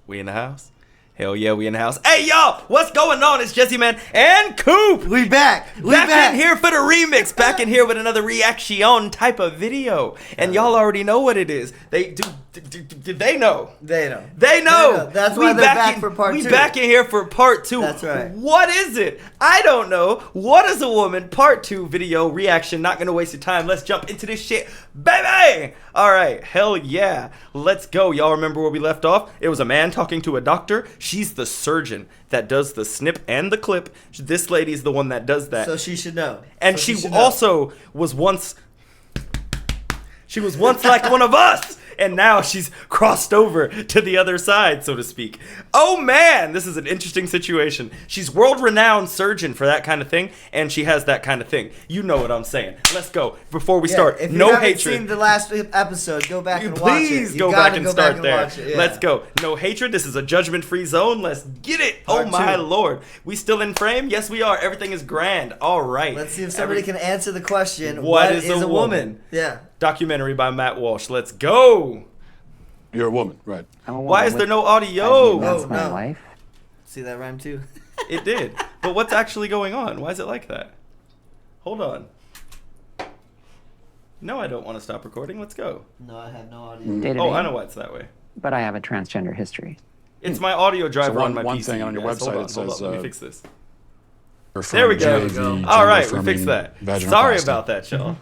We in the house? Hell yeah, we in the house. Hey, y'all, what's going on? It's Jezzyman and Coop. We back. Back in here for the remix. Back in here with another reaction type of video. And y'all already know what it is. They know. They know. They know. That's why they're back for part 2. We back in here for part 2. That's right. What is it? I don't know. What is a woman? Part 2 video reaction. Not going to waste your time. Let's jump into this shit, baby. All right. Hell yeah. Let's go. Y'all remember where we left off? It was a man talking to a doctor. She's the surgeon that does the snip and the clip. This lady's the one that does that. So she should know. And she also was once... She was once like one of us. And now she's crossed over to the other side, so to speak. Oh, man, this is an interesting situation. She's world-renowned surgeon for that kind of thing, and she has that kind of thing. You know what I'm saying. Let's go. Before we start, if you no haven't hatred. seen the last episode, go back and watch it. Please go back and start there. Watch it, yeah. Let's go. No hatred. This is a judgment-free zone. Let's get it. Part oh, my 2. Lord. We still in frame? Yes, we are. Everything is grand. All right. Let's see if somebody can answer the question, What is a woman? Yeah. Documentary by Matt Walsh. Let's go. You're a woman, right? I'm a woman. Why is there no audio? That's my life. See that rhyme too? It did. But what's actually going on? Why is it like that? Hold on. No, I don't want to stop recording. Let's go. No, I have no audio. Day to Oh, day, I know why it's that way. But I have a transgender history. It's my audio driver on my one PC. thing on your guys. website, Hold it on. says, Let me fix this. There we go. All right, we fixed that. Sorry about that, y'all.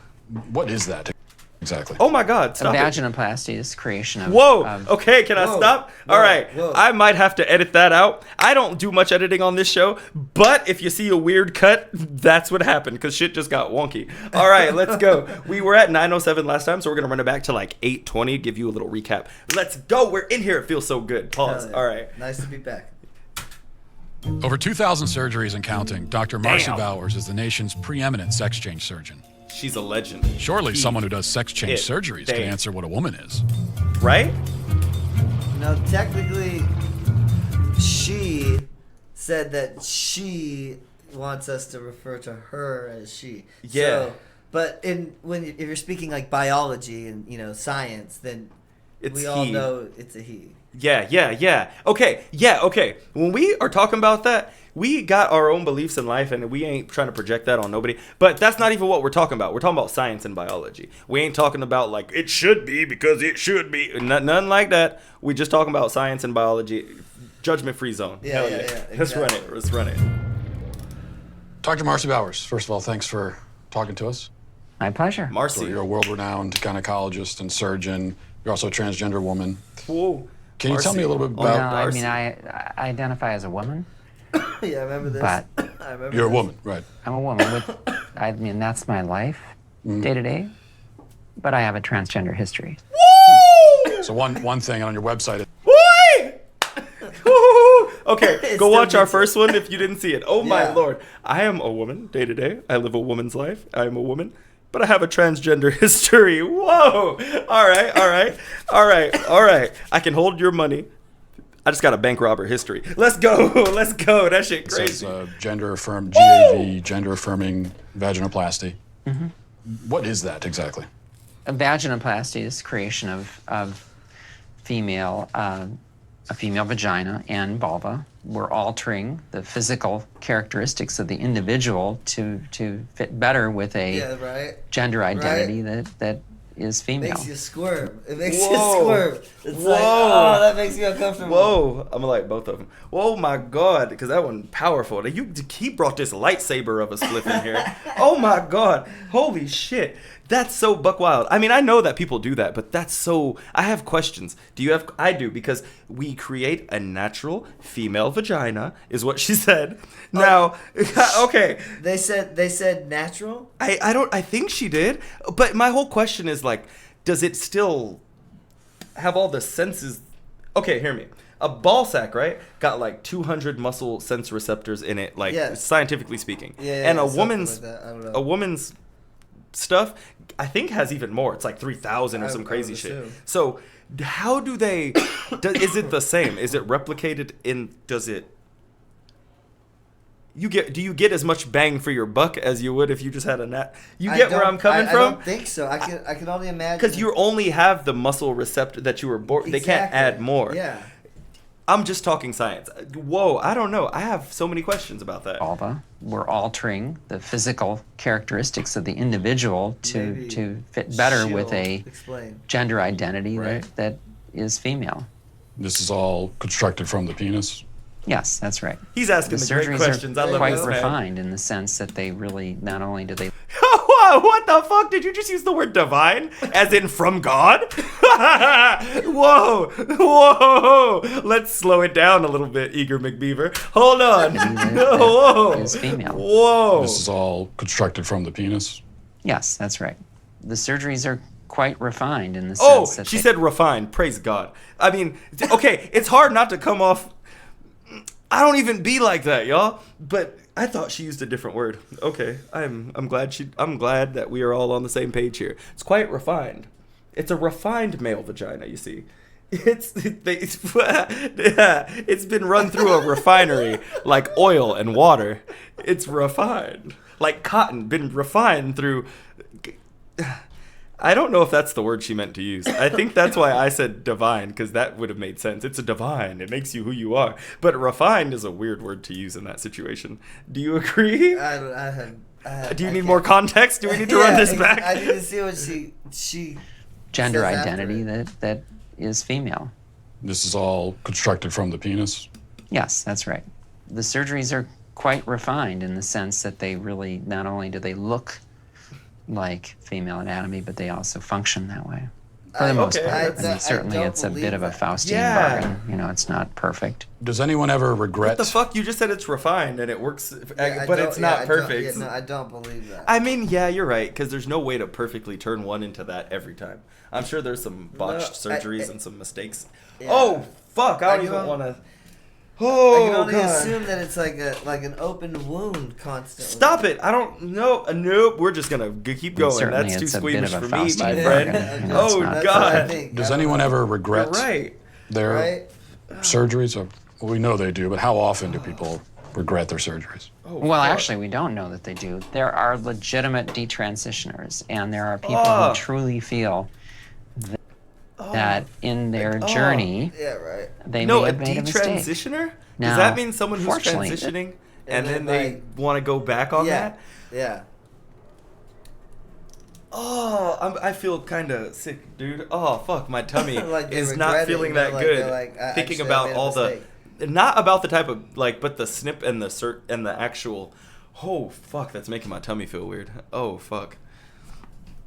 What is that exactly? Oh my God, A stop it. vaginoplasty is creation of... Whoa, of- okay, can I Whoa, stop? whoa, All right, whoa. I might have to edit that out. I don't do much editing on this show, but if you see a weird cut, that's what happened, because shit just got wonky. All right, let's go. We were at 9:07 last time, so we're going to run it back to like 8:20, give you a little recap. Let's go. We're in here. It feels so good. Pause. All right. Nice to be back. Over 2,000 surgeries and counting, Dr. Marcy Damn. Bowers is the nation's preeminent sex change surgeon. She's a legend. Surely someone who does sex change it. surgeries can Damn. answer what a woman is. Right? No, technically, she said that she wants us to refer to her as she. Yeah. So, but if you're speaking like biology and science, then It's we all he. know it's a he. Yeah. Okay. When we are talking about that, we got our own beliefs in life, and we ain't trying to project that on nobody. But that's not even what we're talking about. We're talking about science and biology. We ain't talking about, like, it should be because it should be. None like that. We just talking about science and biology. Judgment-free zone. Yeah, Hell yeah, Let's run exactly. it. Let's run it. Dr. Marcy Bowers, first of all, thanks for talking to us. My pleasure. So Marcy. you're a world-renowned gynecologist and surgeon. You're also a transgender woman. Whoa. Can you tell me a little bit Well, no, about... I Marcy. mean, I identify as a woman, Yeah, I remember this. but I remember You're a this. woman, right? I'm a woman with... I mean, that's my life, day to day. But I have a transgender history. Woo! So one thing on your website... Woo! Woo! Okay, It go still watch our gets it. first one if you didn't see it. Oh my Yeah. Lord. I am a woman day to day. I live a woman's life. I am a woman. But I have a transgender history. Whoa. All right. I can hold your money. I just got a bank robber history. Let's go. That shit It says crazy. gender-affirmed, GAV, gender-affirming vaginoplasty. What is that exactly? A vaginoplasty is creation of female, a female vagina and vulva. We're altering the physical characteristics of the individual to fit better with a Yeah, right. gender identity that is female. Makes you squirm. It makes Whoa. you squirm. It's like, Whoa. oh, that makes me uncomfortable. Whoa. I'm gonna like both of them. Whoa, my God. Because that one powerful. He brought this lightsaber of a spliff in here. Oh, my God. Holy shit. That's so buck wild. I mean, I know that people do that, but that's so... I have questions. Do you have... I do, because we create a natural female vagina, is what she said. Now, okay. They said natural. I think she did, but my whole question is, like, does it still have all the senses... Okay, hear me. A ball sack, right, got like 200 muscle sense receptors in it, like, Yeah. scientifically speaking. Yeah, and a something woman's... like that. I don't know. A woman's stuff, I think, has even more. It's like 3,000 or I some would crazy shit. assume. So how do they... is it the same? Is it replicated in... Does it... Do you get as much bang for your buck as you would if you just had a nat? You get where I'm coming I from? don't think so. I can only imagine. Because you only have the muscle receptor that you were born. They can't Exactly. add more. Yeah. I'm just talking science. Whoa, I don't know. I have so many questions about that. Vulva. We're altering the physical characteristics of the individual Maybe to fit better with she'll a explain. gender identity Right. that is female. This is all constructed from the penis. Yes, that's right. He's asking the great surgeries questions. I are love quite this man. refined in the sense that they really not only do they What the fuck? Did you just use the word divine? As in from God? Whoa. Whoa. Let's slow it down a little bit, Eager McBeaver. Hold on. Whoa. is female. Whoa. This is all constructed from the penis. Yes, that's right. The surgeries are quite refined in the Oh, sense that she they, said refined. Praise God. I mean, okay, it's hard not to come off. I don't even be like that, y'all. But I thought she used a different word. Okay, I'm glad that we are all on the same page here. It's quite refined. It's a refined male vagina, you see. It's been run through a refinery like oil and water. It's refined. Like cotton, been refined through. I don't know if that's the word she meant to use. I think that's why I said divine, because that would have made sense. It's a divine. It makes you who you are. But refined is a weird word to use in that situation. Do you agree? Do you need more context? Do we need to run this back? I need to see what she gender says after identity it. that is female. This is all constructed from the penis. Yes, that's right. The surgeries are quite refined in the sense that they really not only do they look like female anatomy, but they also function that way. For the most okay, part. I Certainly don't it's a bit of a believe Faustian Yeah. bargain. You know, it's not perfect. Does anyone ever regret? What the fuck? You just said it's refined and it works, I but don't- it's yeah, not I don't- perfect. no, I don't believe that. I mean, yeah, you're right, because there's no way to perfectly turn one into that every time. I'm sure there's some botched No, I- surgeries and some mistakes. Yeah. Oh, fuck, I I don't even can- want to... I Oh, can only God. assume that it's like an open wound constantly. Stop it. I don't know. Nope, we're just going to keep going. Certainly That's too it's a bit squeamish of a for me, Faustian my Yeah, friend. okay, You know, it's Oh, not That's what I God. think. Does I don't anyone know. ever You're regret right. their Right? surgeries? Or, well, we know they do, but how often do people regret their surgeries? Oh, Well, fuck. actually, we don't know that they do. There are legitimate detransitioners, and there are people Oh. who truly feel that in their journey, Yeah, right. they No, may a have made a mistake. detransitioning? Does Now, that mean someone who's fortunately- transitioning And and then then, they like- want to go back on Yeah. that? Yeah. Oh, I feel kind of sick, dude. Oh, fuck, my tummy Like they is regret not it, feeling you know, that like good. they're like, Thinking actually, I about made a all the, mistake. not about the type of like, but the snip and the cert and the actual. Oh fuck, that's making my tummy feel weird. Oh fuck.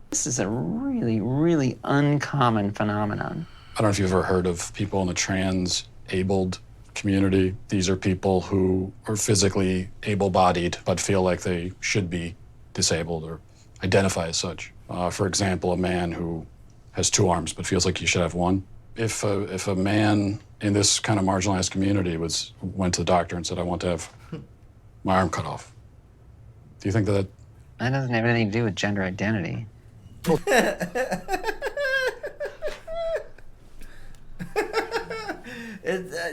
This is a really, really uncommon phenomenon. I don't know if you've ever heard of people in the trans-abled community. These are people who are physically able-bodied but feel like they should be disabled or identify as such. For example, a man who has two arms but feels like he should have one. If a man in this kind of marginalized community went to the doctor and said, "I want to have my arm cut off," do you think that? That doesn't have anything to do with gender identity.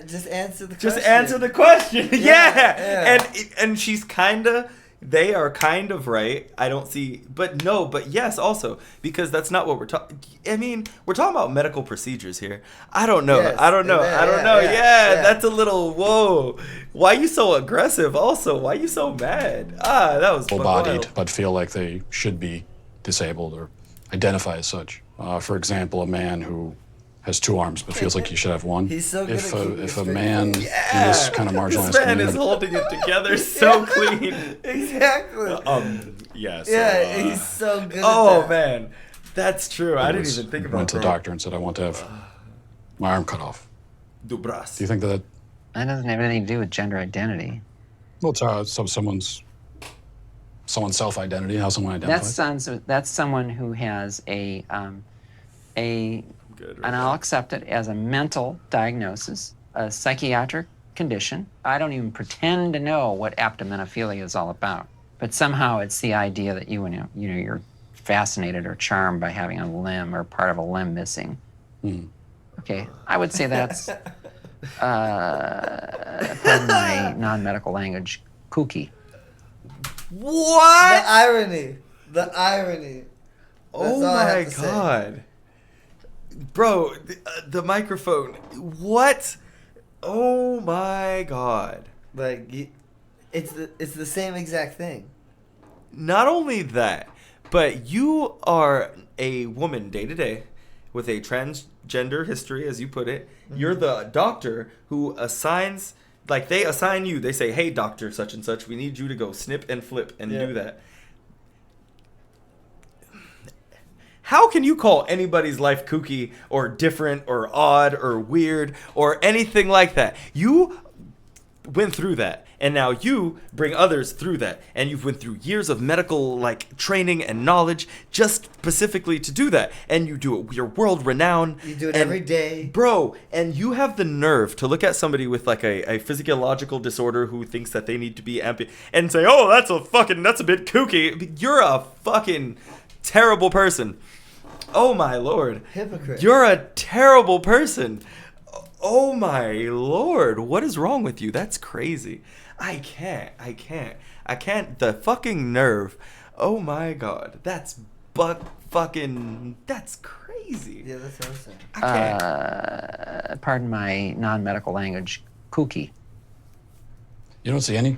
Just answer the question. Just answer the question. Yeah. yeah. And she's they are kind of right. I don't see, but yes, also, because that's not what we're talking. I mean, we're talking about medical procedures here. I don't know. Yes, I don't know. yeah, I don't know. yeah, Yeah, yeah. that's a little, whoa. Why you so aggressive also? Why you so mad? That was Able-bodied wild. but feel like they should be disabled or identify as such. For example, a man who has two arms but feels like he should have one. He's so good if at a, keeping if it a straight man face. in this kind of marginalized This man is community, holding it together so clean. Exactly. Yes. Yeah, he's so good Oh at that. man, that's true. I didn't even think about went to the that. doctor and said, "I want to have my arm cut off." Du bras. Do you think that? That doesn't have anything to do with gender identity. Well, it's someone's self-identity, how someone identifies. That's someone who has Good, and I'll accept it as a mental diagnosis, a psychiatric condition. I don't even pretend to know what aptomenophilia is all about, but somehow it's the idea that you're fascinated or charmed by having a limb or part of a limb missing. Okay, I would say that's, pardon my non-medical language, kooky. What? The irony. That's Oh all I my have to say. god, bro, the microphone. What? Oh my God. Like, it's the same exact thing. Not only that, but you are a woman day to day with a transgender history, as you put it. Mm-hmm. You're the doctor who assigns, like they assign you. They say, hey, doctor such and such, we need you to go snip and flip and do that. How can you call anybody's life kooky or different or odd or weird or anything like that? You went through that, and now you bring others through that, and you've went through years of medical like training and knowledge just specifically to do that, and you do it. You're world renowned. You do it every day, bro. And you have the nerve to look at somebody with like a physiological disorder who thinks that they need to be and say, "Oh, that's a bit kooky." You're a fucking terrible person. Oh my Lord. Hypocrite. You're a terrible person. Oh my Lord. What is wrong with you? That's crazy. I can't. The fucking nerve. Oh my God. That's that's crazy. Yeah, that's what I'm saying. I can't. Pardon my non-medical language, kooky. You don't see any?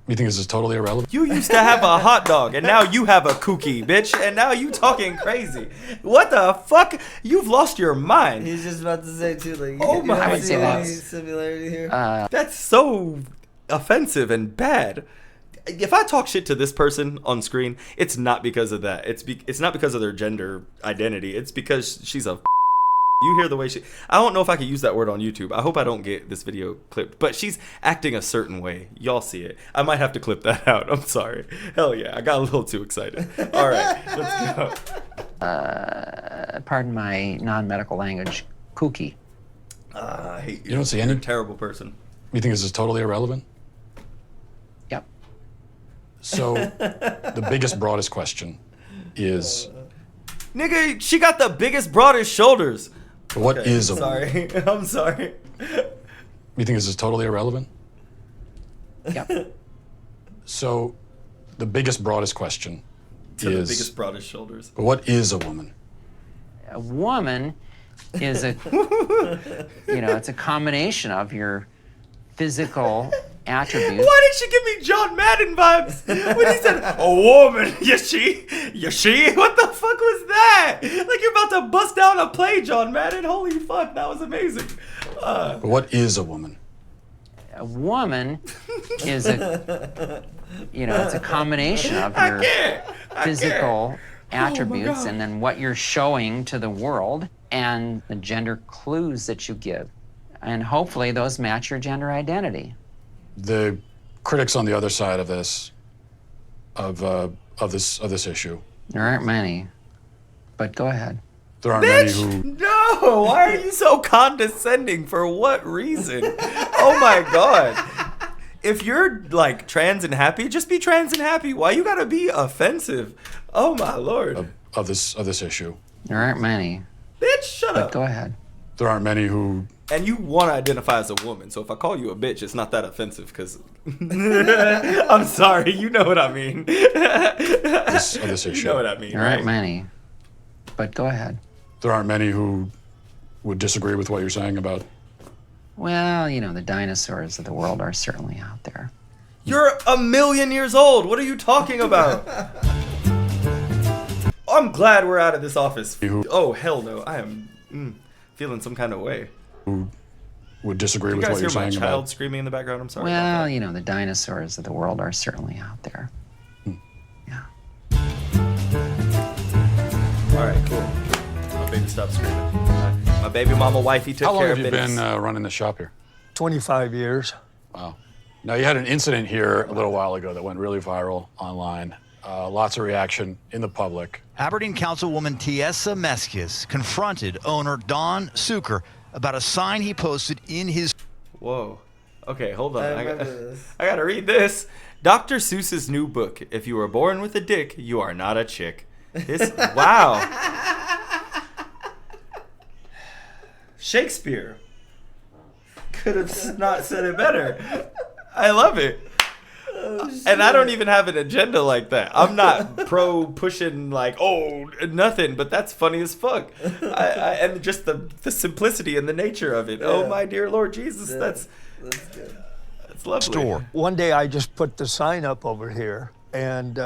You think this is totally irrelevant? You used to have a hot dog, and now you have a kooky, bitch, and now you talking crazy. What the fuck? You've lost your mind. He's just about to say, too, like, oh my God. I would say Any similarity here? That's so offensive and bad. If I talk shit to this person on screen, it's not because of that. It's not because of their gender identity. It's because she's a you hear the way I don't know if I can use that word on YouTube. I hope I don't get this video clipped. But she's acting a certain way. Y'all see it. I might have to clip that out. I'm sorry. Hell yeah. I got a little too excited. All right. Let's go. Pardon my non-medical language, kooky. I hate you. You don't see any? You're a terrible person. You think this is totally irrelevant? Yep. So, the biggest, broadest question is... Nigga, she got the biggest, broadest shoulders. What is a woman? I'm sorry. You think this is totally irrelevant? Yep. So, the biggest, broadest question to is... the biggest, broadest shoulders. What is a woman? A woman is a, it's a combination of your physical attributes. Why did she give me John Madden vibes when he said, a woman? Yes, she? What the fuck was that? Like you're about to bust down a play, John Madden. Holy fuck, that was amazing. What is a woman? A woman is a, it's a combination of your physical attributes and then what you're showing to the world and the gender clues that you give. And hopefully those match your gender identity. The critics on the other side of this, of this issue. There aren't many, but go ahead. There aren't many who. No, why are you so condescending? For what reason? Oh my God. If you're like trans and happy, just be trans and happy. Why you gotta be offensive? Oh my Lord. Of this issue. There aren't many. Bitch, shut up. Go ahead. There aren't many who. And you want to identify as a woman, so if I call you a bitch, it's not that offensive, because I'm sorry, you know what I mean. This issue. You know what I mean, There aren't many, but go ahead. There aren't many who would disagree with what you're saying about. Well, the dinosaurs of the world are certainly out there. You're 1,000,000 years old. What are you talking about? I'm glad we're out of this office. Oh, hell no. I am feeling some kind of way. Who would disagree with what you're saying about. You guys hear my child screaming in the background? I'm sorry. Well, the dinosaurs of the world are certainly out there. Yeah. All right, cool. My baby stopped screaming. My baby mama wifey took care of business. How long have you been running the shop here? 25 years. Wow. Now, you had an incident here a little while ago that went really viral online. Lots of reaction in the public. Aberdeen Councilwoman Tiesa Meskis confronted owner Don Suker about a sign he posted in his... Whoa. Okay, hold on. I gotta read this. Dr. Seuss's new book, If You Were Born with a Dick, You Are Not a Chick. Wow. Shakespeare could have not said it better. I love it. And I don't even have an agenda like that. I'm not pro pushing like, oh, nothing, but that's funny as fuck. And just the simplicity and the nature of it. Yeah. Oh my dear Lord Jesus, Yeah. that's good. that's lovely. Store. One day I just put the sign up over here, and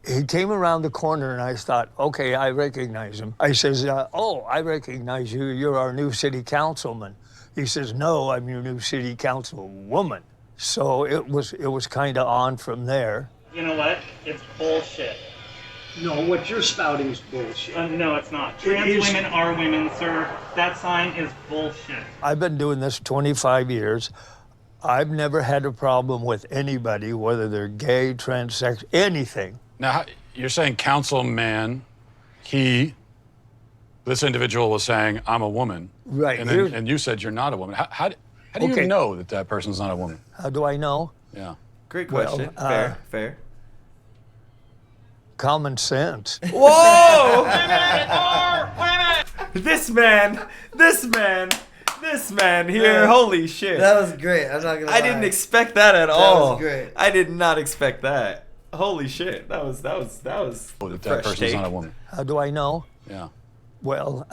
he came around the corner, and I thought, okay, I recognize him. I says, oh, I recognize you. You're our new city councilman. He says, no, I'm your new city councilwoman. So it was kind of on from there. You know what? It's bullshit. No, what you're spouting is bullshit. No, it's not. It Trans is. women are women, sir. That sign is bullshit. I've been doing this 25 years. I've never had a problem with anybody, whether they're gay, transsexual, anything. Now, you're saying councilman, this individual was saying, I'm a woman. Right. And you said you're not a woman. How do you Okay. know that person's not a woman? How do I know? Yeah. Great Well, question. Fair. Common sense. Whoa! This man here. Yeah. Holy shit. That was great. I'm not gonna lie. I didn't expect that at all. was great. I did not expect that. Holy shit. That was That fresh person's take. not a woman. How do I know? Yeah. Well,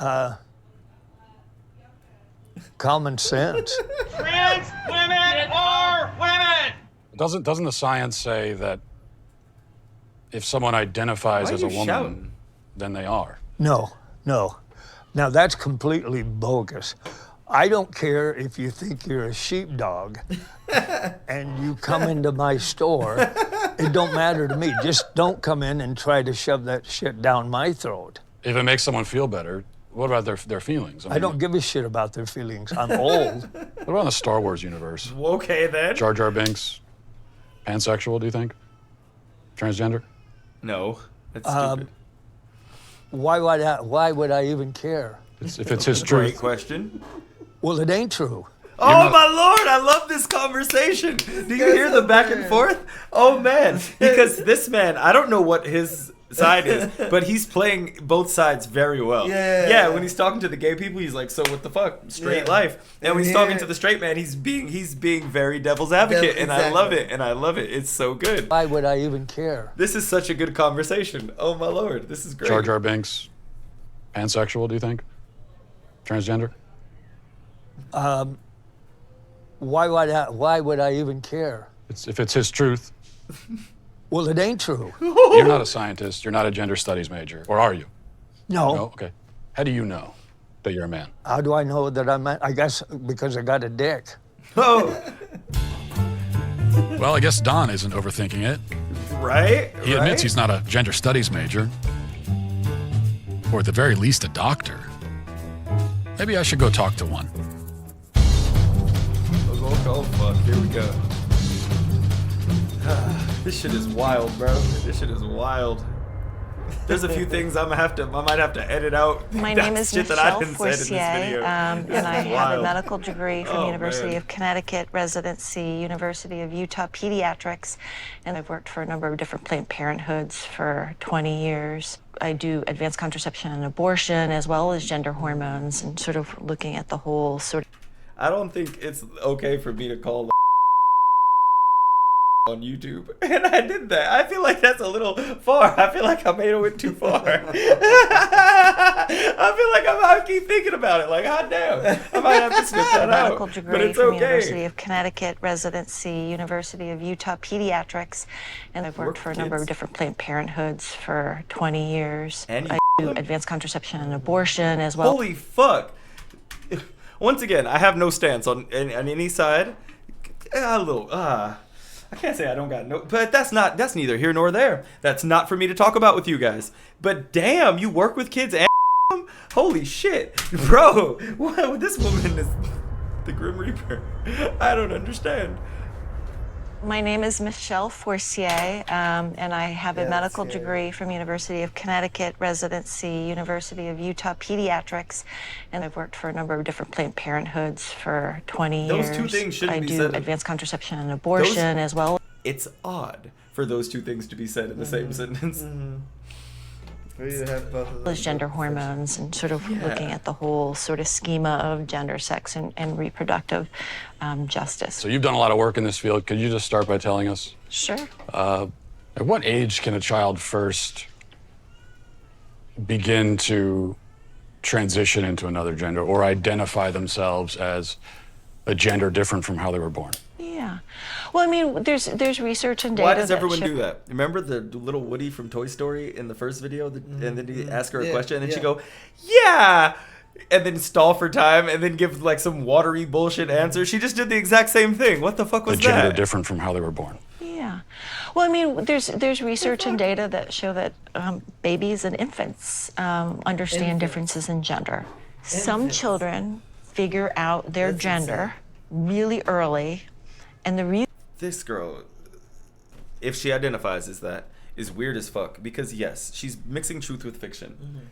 common sense. Trans women are women! Doesn't the science say that if someone identifies Why as are a you woman, shouting? then they are? No. Now that's completely bogus. I don't care if you think you're a sheepdog and you come into my store. It don't matter to me. Just don't come in and try to shove that shit down my throat. If it makes someone feel better, what about their feelings? I don't give a shit about their feelings. I'm old. What about in the Star Wars universe? Okay then. Jar Jar Binks, pansexual, do you think? Transgender? No. That's stupid. Why would I even care? If it's his Great truth. question. Well, it ain't true. Oh my Lord, I love this conversation. Do you hear the back and forth? Oh man, because this man, I don't know what his side is, but he's playing both sides very well. Yeah. When he's talking to the gay people, he's like, "So what the fuck, straight Yeah. life." And when he's Yeah. talking to the straight man, he's being very devil's advocate, and I love it. And I love it. It's so good. Why would I even care? This is such a good conversation. Oh my Lord, this is great. Jar Jar Binks, pansexual, do you think? Transgender? Why would I even care? If it's his truth. Well, it ain't true. You're not a scientist. You're not a gender studies major. Or are you? No. No? Okay. How do you know that you're a man? How do I know that I'm? I guess because I got a dick. Oh, Well, I guess Don isn't overthinking it. right. He admits he's not a gender studies major. Or at the very least, a doctor. Maybe I should go talk to one. Oh fuck, here we go. This shit is wild, bro. This shit is wild. There's a few things I might have to edit out. My That's name is shit that I Michelle didn't say in this Forcier, video. and This I is have a wild. medical degree from Oh, University man. of Connecticut residency, University of Utah Pediatrics, and I've worked for a number of different Planned Parenthoods for 20 years. I do advanced contraception and abortion as well as gender hormones and sort of looking at the whole sort of I don't think it's okay for me to call on YouTube, and I did that. I feel like that's a little far. I feel like I made it went too far. I feel like I keep thinking about it. Like, hot damn, I might have to snip that out. medical degree But it's from okay. University of Connecticut residency, University of Utah Pediatrics, and I've worked Work for a with number of kids. different Planned Parenthoods for 20 years. And you I do advanced contraception and abortion as well. Holy fuck! Once again, I have no stance on any side. I can't say I don't got no, but that's neither here nor there. That's not for me to talk about with you guys. But damn, you work with kids and holy shit, bro! What, this woman is the Grim Reaper. I don't understand. My name is Michelle Forcier, and I have a Yeah, medical that's scary. degree from University of Connecticut residency, University of Utah Pediatrics, and I've worked for a number of different Planned Parenthoods for 20 Those years. two things shouldn't I be do said. advanced contraception and abortion as well. It's odd for those two things to be said in the same sentence. For you to have both of Those those gender hormones and sort of looking at the whole sort of schema of gender, sex, and reproductive justice. So you've done a lot of work in this field. Could you just start by telling us? Sure. At what age can a child first begin to transition into another gender or identify themselves as a gender different from how they were born? Yeah. Well, I mean, there's research and data. Why does that everyone show- do that? Remember the little Woody from Toy Story in the first video? And then he ask her a Yeah, question, and then yeah. she go, yeah! And then stall for time, and then give like some watery bullshit answer. She just did the exact same thing. What the fuck was A gender that? different from how they were born. Yeah. Well, I mean, there's research and data that show that babies and infants understand differences in gender. Some children figure out their That's gender really early, and the reason This girl, if she identifies as that, is weird as fuck. Because yes, she's mixing truth with fiction.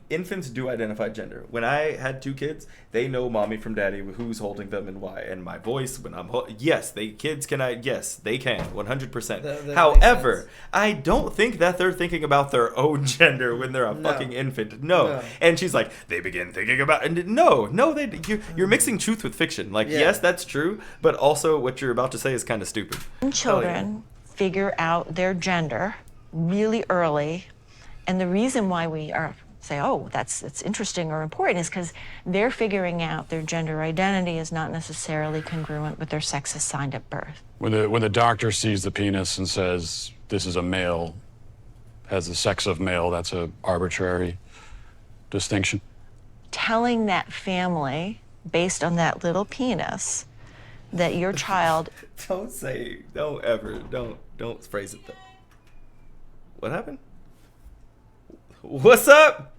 Infants do identify gender. When I had 2 kids, they know mommy from daddy, who's holding them and why. And my voice when I'm yes, kids can yes, they can 100%. That However, makes sense. I don't think that they're thinking about their own gender when they're a fucking infant. No. And she's like, they begin thinking about and no, you're mixing truth with fiction. Like yes, that's true, but also what you're about to say is kind of stupid. children figure out their gender really early, and the reason why we are say, oh, that's interesting or important is because they're figuring out their gender identity is not necessarily congruent with their sex assigned at birth. When the doctor sees the penis and says, this is a male, has the sex of male, that's a arbitrary distinction. Telling that family, based on that little penis, that your child Don't phrase it though. What happened? What's up?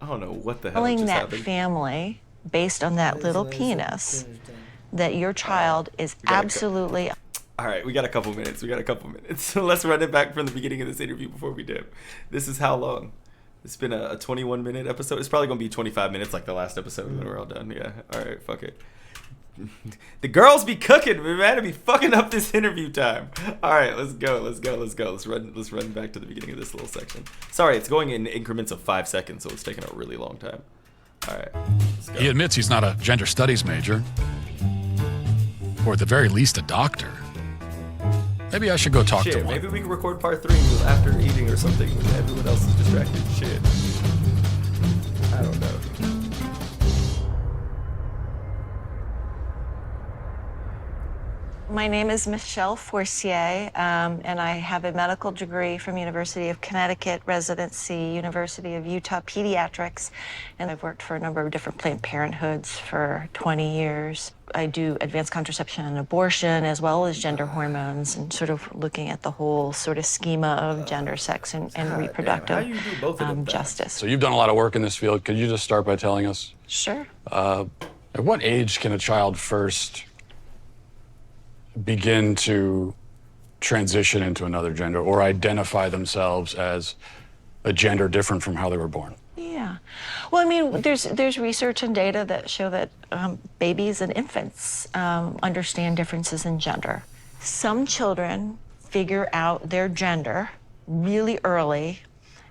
I don't know what the hell telling just that happened. family, based on that little penis, that your child is gotta go. absolutely All right, we got a couple minutes. So let's run it back from the beginning of this interview before we dip. This is how long? It's been a 21-minute episode. It's probably going to be 25 minutes like the last episode when we're all done. Yeah. All right, fuck it. The girls be cooking, man. To be fucking up this interview time. All right, let's go. Let's run back to the beginning of this little section. Sorry, it's going in increments of 5 seconds, so it's taking a really long time. All right, let's go. He admits he's not a gender studies major, or at the very least a doctor. Maybe I should go talk to Shit, one. maybe we can record part 3 after eating or something when everyone else is distracted. Shit. I don't know. My name is Michelle Forcier, and I have a medical degree from University of Connecticut, residency, University of Utah Pediatrics, and I've worked for a number of different Planned Parenthoods for 20 years. I do advanced contraception and abortion, as well as gender hormones, and sort of looking at the whole sort of schema of gender, sex, and reproductive How do you do both of them fast? justice. So you've done a lot of work in this field. Could you just start by telling us, Sure. at what age can a child first begin to transition into another gender or identify themselves as a gender different from how they were born? Yeah. Well, I mean, there's research and data that show that babies and infants understand differences in gender. Some children figure out their gender really early,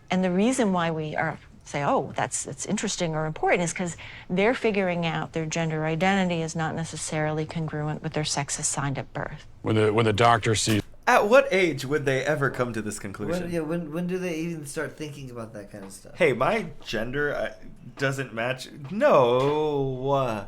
and the reason why we are say, oh, that's interesting or important is because they're figuring out their gender identity is not necessarily congruent with their sex assigned at birth. When the doctor sees At what age would they ever come to this conclusion? When do they even start thinking about that kind of stuff? Hey, my gender doesn't match. No.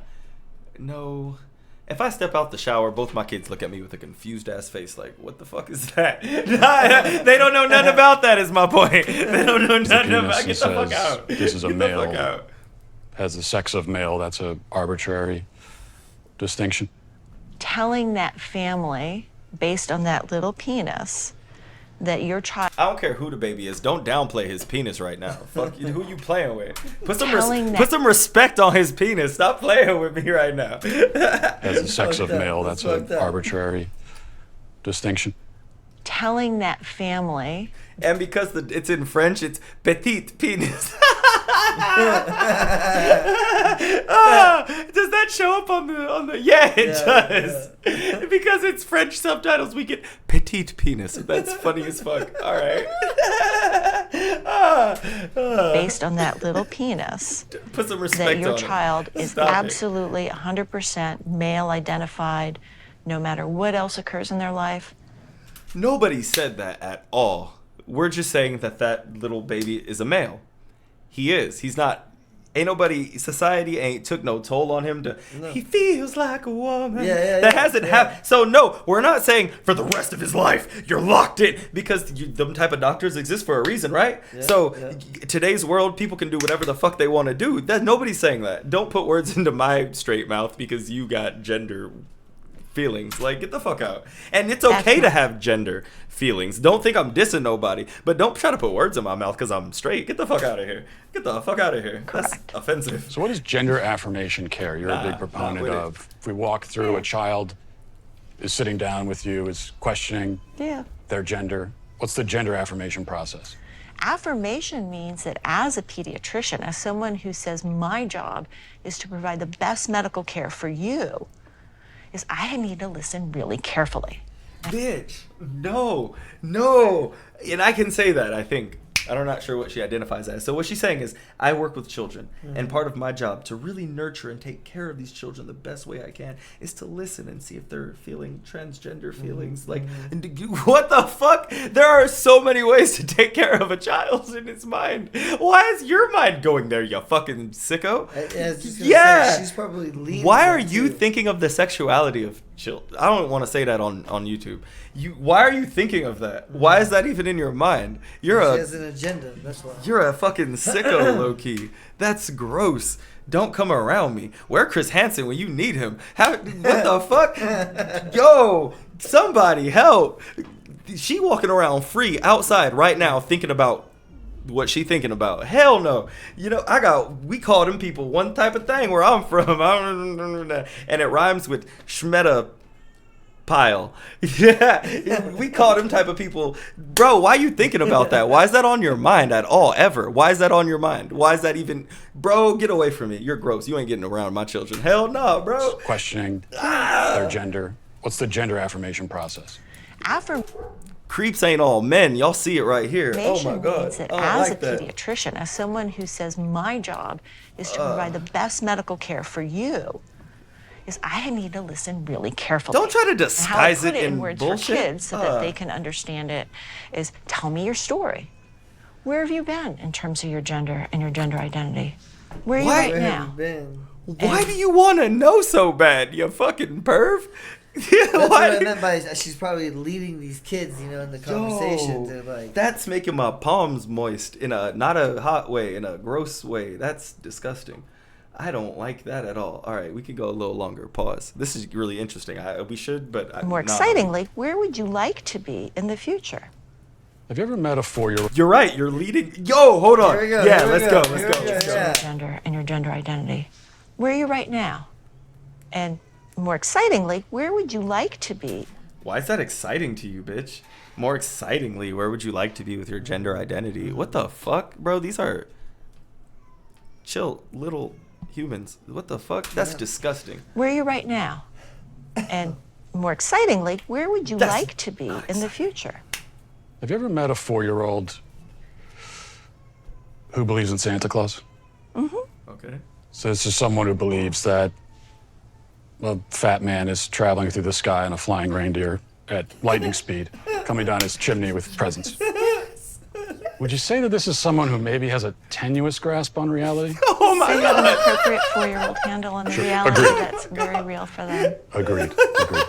If I step out the shower, both my kids look at me with a confused ass face like, what the fuck is that? They don't know nothing about that is my point. They don't know nothing about Get the fuck out. This is a Get the fuck male, out. has the sex of male, that's a arbitrary distinction. Telling that family, based on that little penis, that your child I don't care who the baby is. Don't downplay his penis right now. Fuck you. Who you playing with? Put some Telling put some respect on his penis. Stop playing with me right now. Has the sex of fucked up. male, That's that's fucked an up. arbitrary distinction. telling that family And because it's in French, it's petite penis. Does that that show up on the? Yeah, it does. Yeah. Because it's French subtitles, we get petite penis. That's funny as fuck. All right. Based on that little penis, put some respect that your on child it. is Stop absolutely 100% male identified, no matter what else occurs in their life. Nobody said that at all. We're just saying that little baby is a male. He is. He's not. Ain't nobody. Society ain't took no toll on him to. No. He feels like a woman. That hasn't happened. So no, we're not saying for the rest of his life you're locked in, because them type of doctors exist for a reason, right? Today's world, people can do whatever the fuck they want to do. That nobody's saying that. Don't put words into my straight mouth because you got gender feelings. Like, get the fuck out. And it's okay to have gender feelings. Don't think I'm dissing nobody, but don't try to put words in my mouth because I'm straight. Get the fuck out of here. Get the fuck out of here. Correct. That's offensive. So what is gender affirmation care? You're a big proponent of. If we walk through, a child is sitting down with you, is questioning their gender. What's the gender affirmation process? Affirmation means that as a pediatrician, as someone who says my job is to provide the best medical care for you, is I need to listen really carefully. Bitch, no. And I can say that, I think. I'm not sure what she identifies as. So what she's saying is, I work with children, and part of my job to really nurture and take care of these children the best way I can is to listen and see if they're feeling transgender feelings. Like, what the fuck? There are so many ways to take care of a child in his mind. Why is your mind going there, you fucking sicko? Say, she's probably leaning. Why are you thinking of the sexuality of children? I don't want to say that on YouTube. Why are you thinking of that? Why is that even in your mind? She has an agenda. That's why. You're a fucking sicko, low key. That's gross. Don't come around me. Where Chris Hansen when you need him? What the fuck? Yo, somebody help. She walking around free outside right now thinking about what she thinking about. Hell no. You know, we call them people one type of thing where I'm from. And it rhymes with Schmetta pile. Yeah, we call them type of people. Bro, why are you thinking about that? Why is that on your mind at all, ever? Why is that on your mind? Why is that even? Bro, get away from me. You're gross. You ain't getting around my children. Hell no, bro. Questioning their gender. What's the gender affirmation process? Creeps ain't all men. Y'all see it right here. Oh my God. Means that as a pediatrician, as someone who says my job is to provide the best medical care for you, is I need to listen really carefully. Don't try to disguise it in in words bullshit. for kids so that they can understand it. Is tell me your story. Where have you been in terms of your gender and your gender identity? Where are you right now? Why do you want to know so bad, you fucking perv? That's what I meant by she's probably leading these kids, in the conversation. To that's making my palms moist in not a hot way, in a gross way. That's disgusting. I don't like that at all. All right, we can go a little longer. Pause. This is really interesting. We should, but more excitingly, where would you like to be in the future? Have you ever met a 4-year-old? You're right. You're leading. Yo, hold on. Here we go, yeah, here let's we go. go. Let's go. Here we go. Your gender and your gender identity. Where are you right now? And more excitingly, where would you like to be? Why is that exciting to you, bitch? More excitingly, where would you like to be with your gender identity? What the fuck, bro? These are chill little humans. What the fuck? That's disgusting. Where are you right now? And more excitingly, where would you like to be in the future? Have you ever met a 4-year-old who believes in Santa Claus? Mm-hmm. Okay. So this is someone who believes that a fat man is traveling through the sky on a flying reindeer at lightning speed, coming down his chimney with presents. Would you say that this is someone who maybe has a tenuous grasp on reality? Oh my They God. have an appropriate 4-year-old handle on the reality Agreed. that's very real for them. Agreed.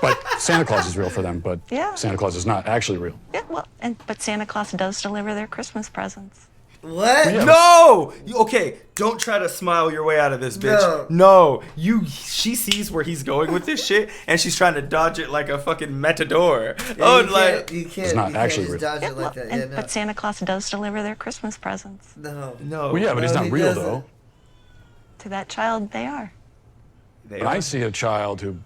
But Santa Claus is real for them, but Santa Claus is not actually real. Yeah, well, but Santa Claus does deliver their Christmas presents. What? Yeah. No! Okay, don't try to smile your way out of this, bitch. No. She sees where he's going with this shit, and she's trying to dodge it like a fucking matador. You can't. It's not you actually can't just dodge it like that. Yeah, no. But Santa Claus does deliver their Christmas presents. No. No. Well, yeah, but he's No, not he real, doesn't. though. To that child, they are. When I see a child who,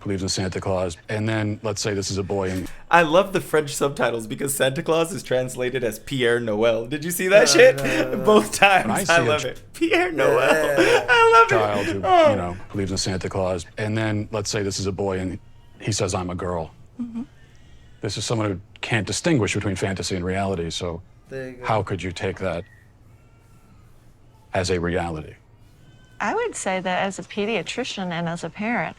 believes in Santa Claus, and then let's say this is a boy and I love the French subtitles because Santa Claus is translated as Pierre Noel. Did you see that shit? No. Both times. I love it. Pierre Noel. I love child it. who, believes in Santa Claus, and then let's say this is a boy and he says, I'm a girl. Mm-hmm. This is someone who can't distinguish between fantasy and reality, so There you go. how could you take that as a reality? I would say that as a pediatrician and as a parent,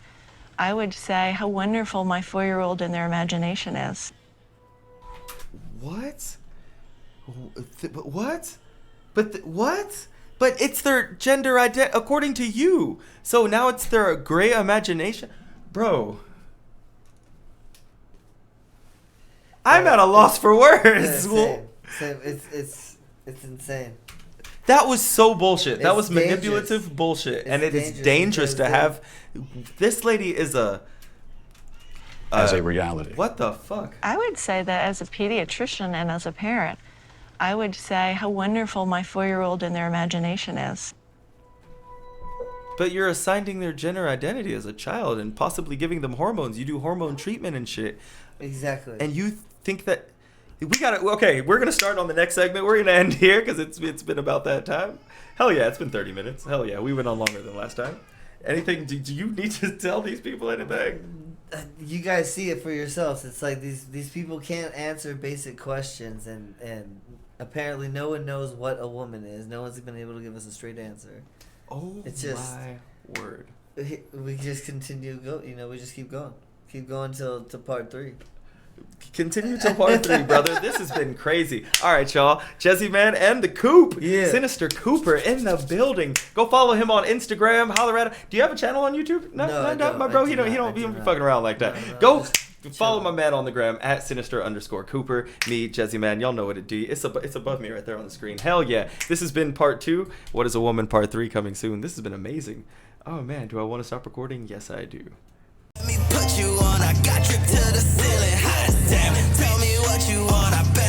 I would say how wonderful my 4-year-old and their imagination is. What? What? What? But it's their gender identity according to you. So now it's their gray imagination. Bro. I'm at a loss for words. Same. It's insane. That was so bullshit. That It's was manipulative bullshit. And it is dangerous to have. This lady is as a reality. What the fuck? I would say that as a pediatrician and as a parent, I would say how wonderful my 4-year-old and their imagination is. But you're assigning their gender identity as a child and possibly giving them hormones. You do hormone treatment and shit. Exactly. And you think that we gotta, okay, we're gonna start on the next segment. We're gonna end here because it's been about that time. Hell yeah, it's been 30 minutes. Hell yeah, we went on longer than last time. Anything, do you need to tell these people anything? You guys see it for yourselves. It's like these people can't answer basic questions, and apparently no one knows what a woman is. No one's been able to give us a straight answer. Oh, it's just, my word. We just continue to go. We just keep going. Keep going till to part 3. Continue to part 3, brother. This has been crazy. All right, y'all. Jezzyman and the Coop. Yeah. Sinister Cooper in the building. Go follow him on Instagram. Holler at him. Do you have a channel on YouTube? No, I don't. My bro. I He do don't not. be fucking around like that. No, Go just follow chill. my man on the gram at Sinister_Cooper. Me, Jezzyman. Y'all know what it do. It's above me right there on the screen. Hell yeah. This has been part 2. What is a Woman? Part 3 coming soon. This has been amazing. Oh man, do I want to stop recording? Yes, I do. Let me put you on, I got drip to the ceiling, hot damn. Tell me what you want, I bet